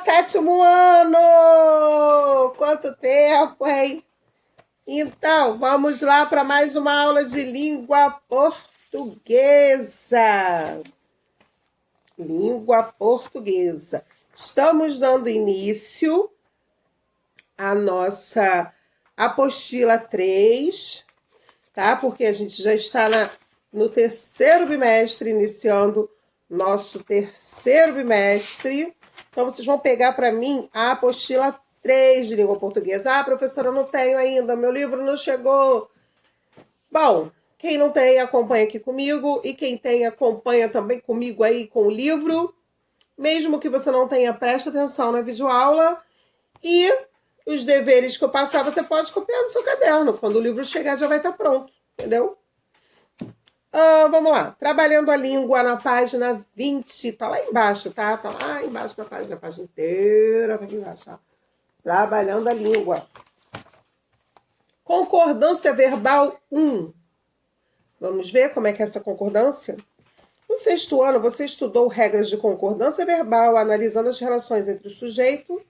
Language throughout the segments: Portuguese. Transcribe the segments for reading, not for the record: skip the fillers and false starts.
sétimo ano! Quanto tempo, hein? Então, vamos lá para mais uma aula de língua portuguesa. Língua portuguesa. Estamos dando início à nossa apostila 3, tá? Porque a gente já está no terceiro bimestre, iniciando nosso terceiro bimestre. Então, vocês vão pegar para mim a apostila 3 de língua portuguesa. Ah, professora, eu não tenho ainda, meu livro não chegou. Bom, quem não tem, acompanha aqui comigo. E quem tem, acompanha também comigo aí com o livro. Mesmo que você não tenha, preste atenção na videoaula. E os deveres que eu passar, você pode copiar no seu caderno. Quando o livro chegar, já vai estar pronto, entendeu? Vamos lá. Trabalhando a língua na página 20. Tá lá embaixo, tá? Tá lá embaixo da página. A página inteira tá aqui embaixo, tá? Trabalhando a língua. Concordância verbal 1. Vamos ver como é que é essa concordância? No sexto ano, você estudou regras de concordância verbal, analisando as relações entre o sujeito,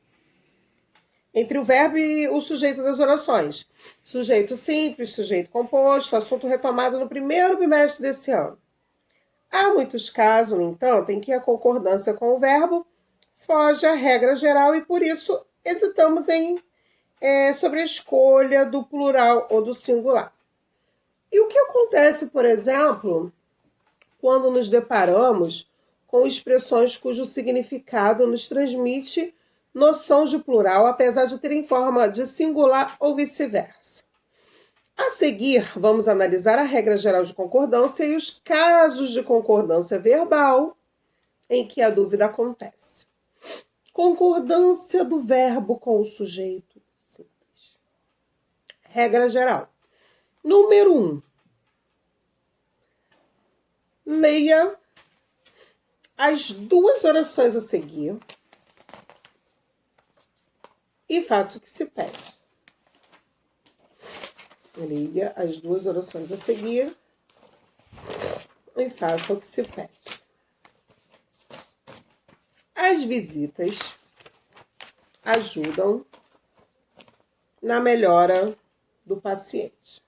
entre o verbo e o sujeito das orações. Sujeito simples, sujeito composto, assunto retomado no primeiro bimestre desse ano. Há muitos casos, no entanto, em que a concordância com o verbo foge à regra geral e, por isso, hesitamos sobre a escolha do plural ou do singular. E o que acontece, por exemplo, quando nos deparamos com expressões cujo significado nos transmite noção de plural, apesar de terem forma de singular ou vice-versa? A seguir, vamos analisar a regra geral de concordância e os casos de concordância verbal em que a dúvida acontece. Concordância do verbo com o sujeito simples. Regra geral. Número 1. Leia as duas orações a seguir e faça o que se pede. Leia as duas orações a seguir e faça o que se pede. As visitas ajudam na melhora do paciente.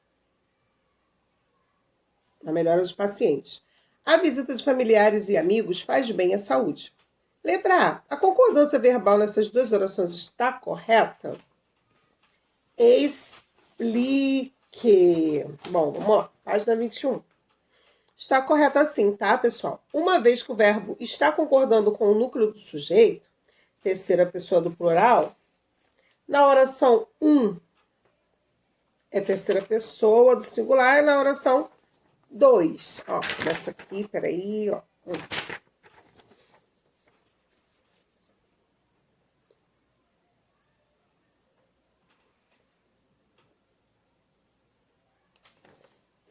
Na melhora dos pacientes. A visita de familiares e amigos faz bem à saúde. Letra A. A concordância verbal nessas duas orações está correta? Explique. Bom, vamos lá. Página 21. Está correta sim, tá, pessoal? Uma vez que o verbo está concordando com o núcleo do sujeito, terceira pessoa do plural, na oração 1 é terceira pessoa do singular, e na oração 2. Ó, começa aqui, peraí, ó.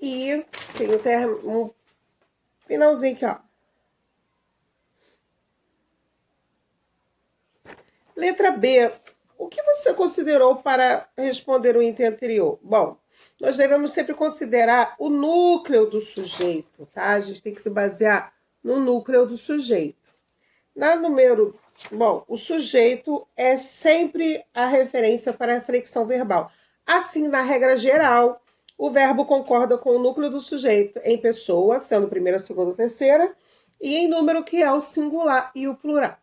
E tem um finalzinho aqui, ó. Letra B. O que você considerou para responder o item anterior? Bom, nós devemos sempre considerar o núcleo do sujeito, tá? A gente tem que se basear no núcleo do sujeito. O sujeito é sempre a referência para a flexão verbal. Assim, na regra geral, o verbo concorda com o núcleo do sujeito em pessoa, sendo primeira, segunda, terceira, e em número, que é o singular e o plural.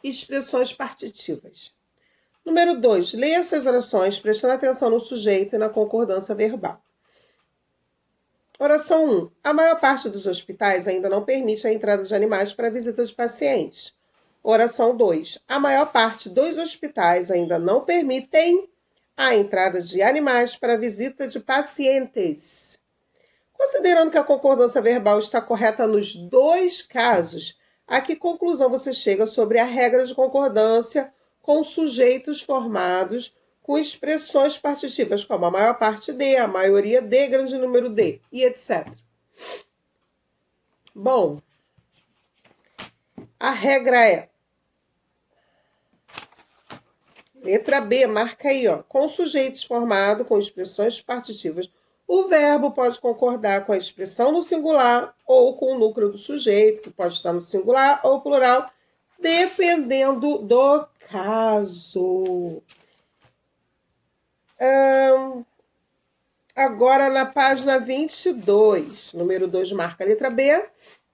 Expressões partitivas. Número 2. Leia essas orações prestando atenção no sujeito e na concordância verbal. Oração 1. A maior parte dos hospitais ainda não permite a entrada de animais para visita de pacientes. Oração 2. A maior parte dos hospitais ainda não permitem a entrada de animais para visita de pacientes. Considerando que a concordância verbal está correta nos dois casos, a que conclusão você chega sobre a regra de concordância com sujeitos formados com expressões partitivas, como a maior parte de, a maioria de, grande número de, e etc. Bom, a regra é... Letra B, marca aí, ó. Com sujeitos formados com expressões partitivas, o verbo pode concordar com a expressão no singular ou com o núcleo do sujeito, que pode estar no singular ou plural, dependendo do caso. Agora, na página 22, número 2 marca a letra B.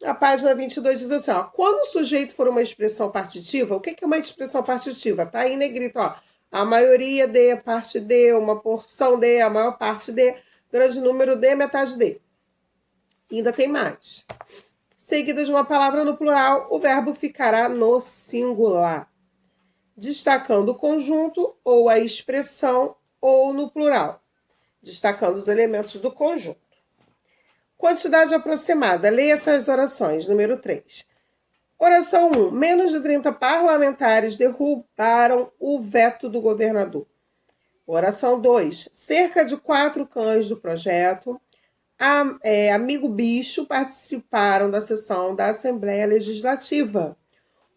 A página 22 diz assim, ó, quando o sujeito for uma expressão partitiva, o que é uma expressão partitiva? Tá aí em negrito, ó. A maioria de, parte de, uma porção de, a maior parte de, grande número de, metade de. E ainda tem mais. Seguida de uma palavra no plural, o verbo ficará no singular, destacando o conjunto ou a expressão ou no plural, destacando os elementos do conjunto. Quantidade aproximada. Leia essas orações. Número 3. Oração 1. Menos de 30 parlamentares derrubaram o veto do governador. Oração 2. Cerca de 4 cães do projeto Amigo Bicho participaram da sessão da Assembleia Legislativa.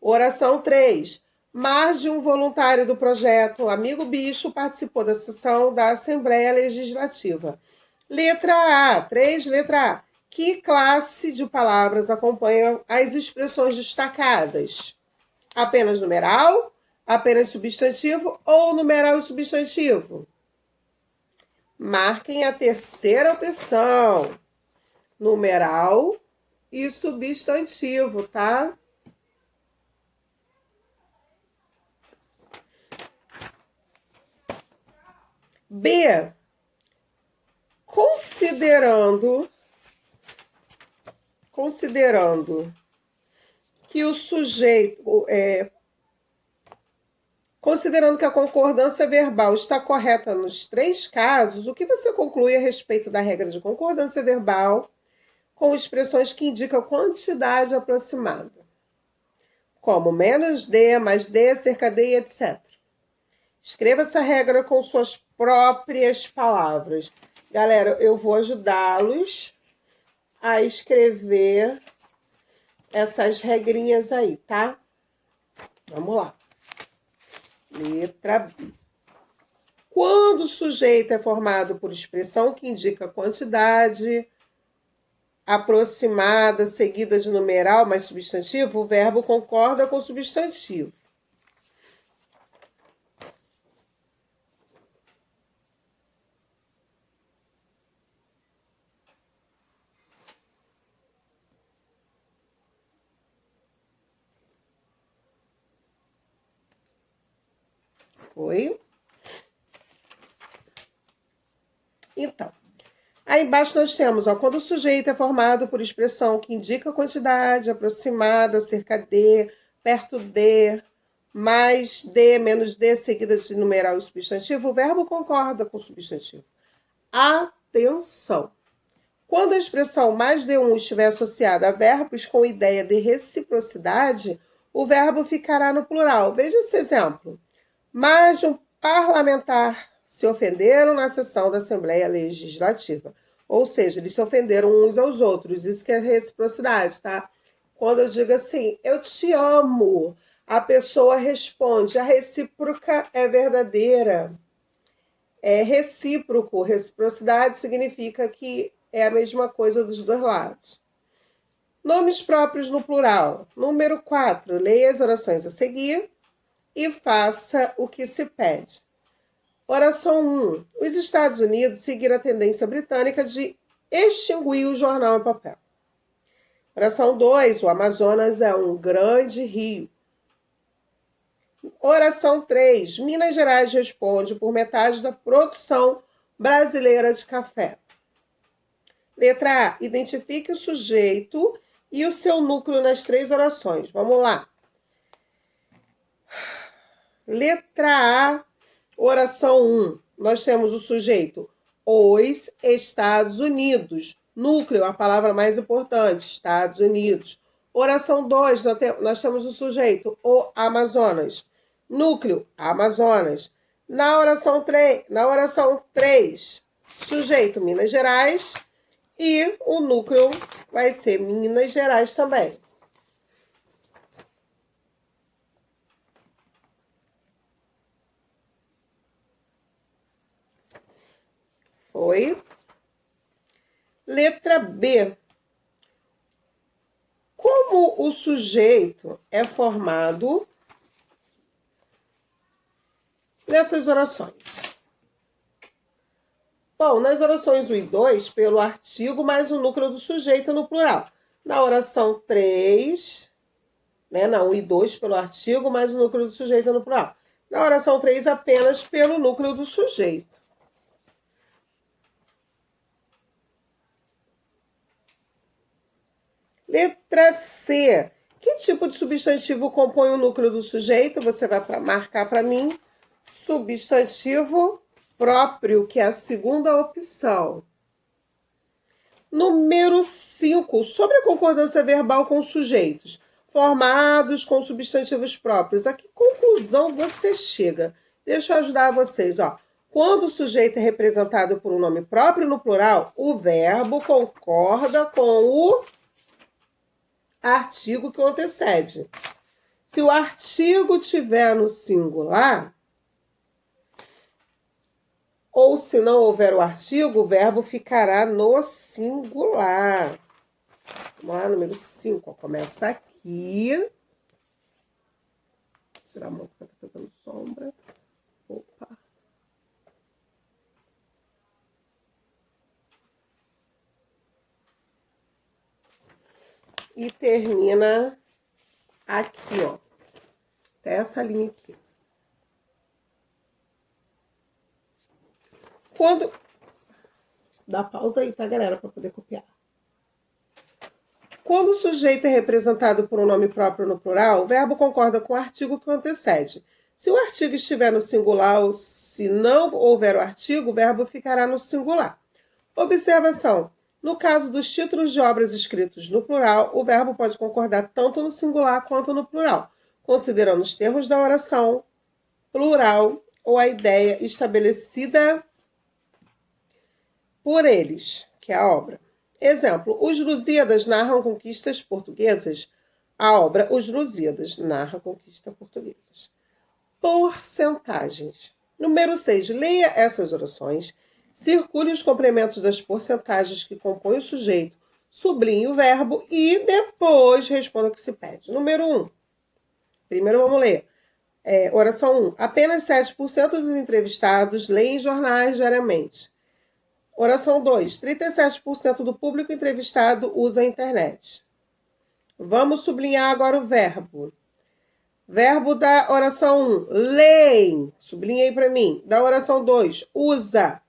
Oração 3. Mais de um voluntário do projeto Amigo Bicho participou da sessão da Assembleia Legislativa. Letra A, 3, letra A. Que classe de palavras acompanham as expressões destacadas? Apenas numeral, apenas substantivo ou numeral e substantivo? Marquem a terceira opção. Numeral e substantivo, tá? B. Considerando que o sujeito, considerando que a concordância verbal está correta nos 3 casos, o que você conclui a respeito da regra de concordância verbal com expressões que indicam quantidade aproximada, como menos de, mais de, cerca de, etc. Escreva essa regra com suas próprias palavras. Galera, eu vou ajudá-los a escrever essas regrinhas aí, tá? Vamos lá. Letra B. Quando o sujeito é formado por expressão que indica quantidade aproximada, seguida de numeral mais substantivo, o verbo concorda com o substantivo. Foi? Então, aí embaixo nós temos, ó, quando o sujeito é formado por expressão que indica quantidade aproximada, cerca de, perto de, mais de, menos de, seguida de numeral e substantivo, o verbo concorda com o substantivo. Atenção! Quando a expressão mais de um estiver associada a verbos com ideia de reciprocidade, o verbo ficará no plural. Veja esse exemplo. Mais de um parlamentar se ofenderam na sessão da Assembleia Legislativa. Ou seja, eles se ofenderam uns aos outros. Isso que é reciprocidade, tá? Quando eu digo assim, eu te amo, a pessoa responde, a recíproca é verdadeira. É recíproco. Reciprocidade significa que é a mesma coisa dos dois lados. Nomes próprios no plural. Número 4. Leia as orações a seguir e faça o que se pede. Oração 1. Os Estados Unidos seguiram a tendência britânica de extinguir o jornal em papel. Oração 2. O Amazonas é um grande rio. Oração 3. Minas Gerais responde por metade da produção brasileira de café. Letra A. Identifique o sujeito e o seu núcleo nas 3 orações. Vamos lá. Letra A, oração 1. Nós temos o sujeito, os Estados Unidos. Núcleo, a palavra mais importante, Estados Unidos. Oração 2, nós temos o sujeito, o Amazonas. Núcleo, Amazonas. Na oração 3, sujeito, Minas Gerais. E o núcleo vai ser Minas Gerais também. Foi. Letra B. Como o sujeito é formado nessas orações? Bom, nas orações 1 e 2, pelo artigo mais o núcleo do sujeito no plural. Na oração 3, na 1 e 2, pelo artigo mais o núcleo do sujeito no plural. Na oração 3, apenas pelo núcleo do sujeito. Letra C. Que tipo de substantivo compõe o núcleo do sujeito? Você vai marcar para mim. Substantivo próprio, que é a segunda opção. Número 5. Sobre a concordância verbal com sujeitos formados com substantivos próprios. A que conclusão você chega? Deixa eu ajudar vocês. Quando o sujeito é representado por um nome próprio no plural, o verbo concorda com o artigo que o antecede. Se o artigo tiver no singular, ou se não houver o artigo, o verbo ficará no singular. Vamos lá, número 5. Começa aqui. Vou tirar a mão que está fazendo sombra. Opa. E termina aqui, até essa linha aqui. Quando... Dá pausa aí, tá, galera, para poder copiar. Quando o sujeito é representado por um nome próprio no plural, o verbo concorda com o artigo que o antecede. Se o artigo estiver no singular ou se não houver o artigo, o verbo ficará no singular. Observação. No caso dos títulos de obras escritos no plural, o verbo pode concordar tanto no singular quanto no plural, considerando os termos da oração plural ou a ideia estabelecida por eles, que é a obra. Exemplo, os Lusíadas narram conquistas portuguesas. A obra Os Lusíadas narra conquistas portuguesas. Porcentagens. Número 6. Leia essas orações, circule os complementos das porcentagens que compõem o sujeito, sublinhe o verbo e depois responda o que se pede. Número 1. Primeiro vamos ler. Oração 1. Apenas 7% dos entrevistados leem jornais diariamente. Oração 2. 37% do público entrevistado usa a internet. Vamos sublinhar agora o verbo. Verbo da oração 1, leem. Sublinha aí para mim. Da oração 2, usa.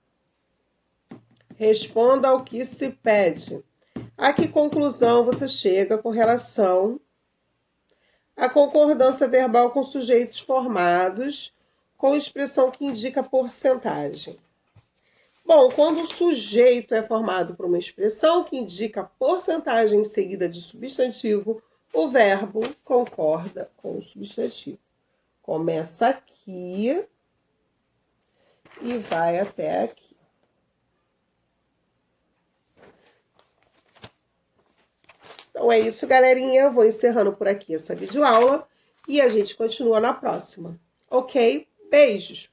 Responda ao que se pede. A que conclusão você chega com relação à concordância verbal com sujeitos formados com expressão que indica porcentagem? Bom, quando o sujeito é formado por uma expressão que indica porcentagem em seguida de substantivo, o verbo concorda com o substantivo. Começa aqui e vai até aqui. Então é isso, galerinha. Eu vou encerrando por aqui essa videoaula e a gente continua na próxima. Ok? Beijos!